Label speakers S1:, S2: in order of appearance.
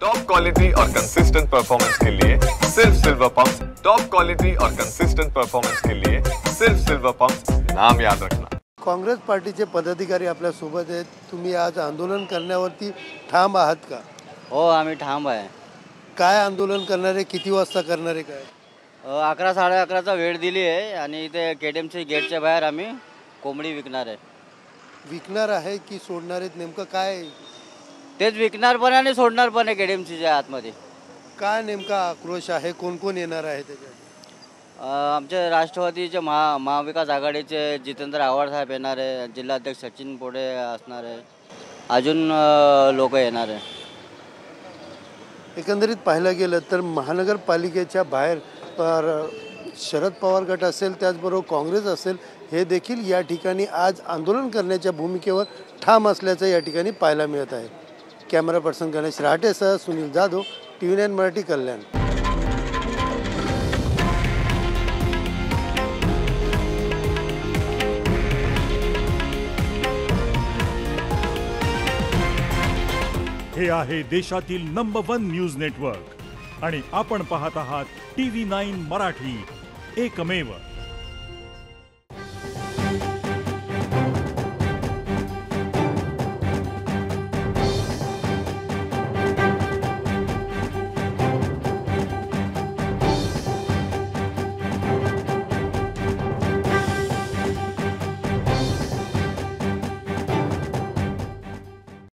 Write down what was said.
S1: Top quality और consistent performance के लिए सिर्फ सिल्वर पंप्स। टॉप क्वालिटी और कंसिस्टेंट परफॉर्मेंस के लिए सिर्फ सिल्वर पंप्स, नाम याद रखना।
S2: काँग्रेस पार्टीचे पदाधिकारी आपल्या सोबत आहेत। तुम्ही आज आंदोलन करण्यावरती ठाम आहात का?
S3: हो, आम्ही ठाम आहे।
S2: काय आंदोलन करणार आहे, किती वाजता करणार आहे, काय?
S3: 11 11:30चा वेळ दिली आहे आणि इथे KTMC गेटच्या बाहेर आम्ही कोंबडी विकणार आहे।
S2: विकणार आहे की सोडणार आहेत, नेमकं काय?
S3: तेच विकणार पण आणि सोडणार पण आहे KTMCच्या आतमध्ये।
S2: काय नेमका आक्रोश आहे, कोण कोण येणार आहे त्याच्यात?
S3: आमचे राष्ट्रवादीचे महाविकास आघाडीचे जितेंद्र आव्हाड साहेब येणार आहे, जिल्हाध्यक्ष सचिन पोडे असणार आहे, अजून लोक येणार आहे।
S2: एकंदरीत पाहायला गेलं तर महानगरपालिकेच्या बाहेर शरद पवार गट असेल, त्याचबरोबर काँग्रेस असेल, हे देखील या ठिकाणी आज आंदोलन करण्याच्या भूमिकेवर ठाम असल्याचं या ठिकाणी पाहायला मिळत आहे। कॅमेरा पर्सन गणेश राटेसह सुनील जाधव, TV9 मराठी, कल्याण।
S4: हे आहे देशातील नंबर 1 न्यूज नेटवर्क आणि आपण पाहत आहात TV9 मराठी, एकमेव।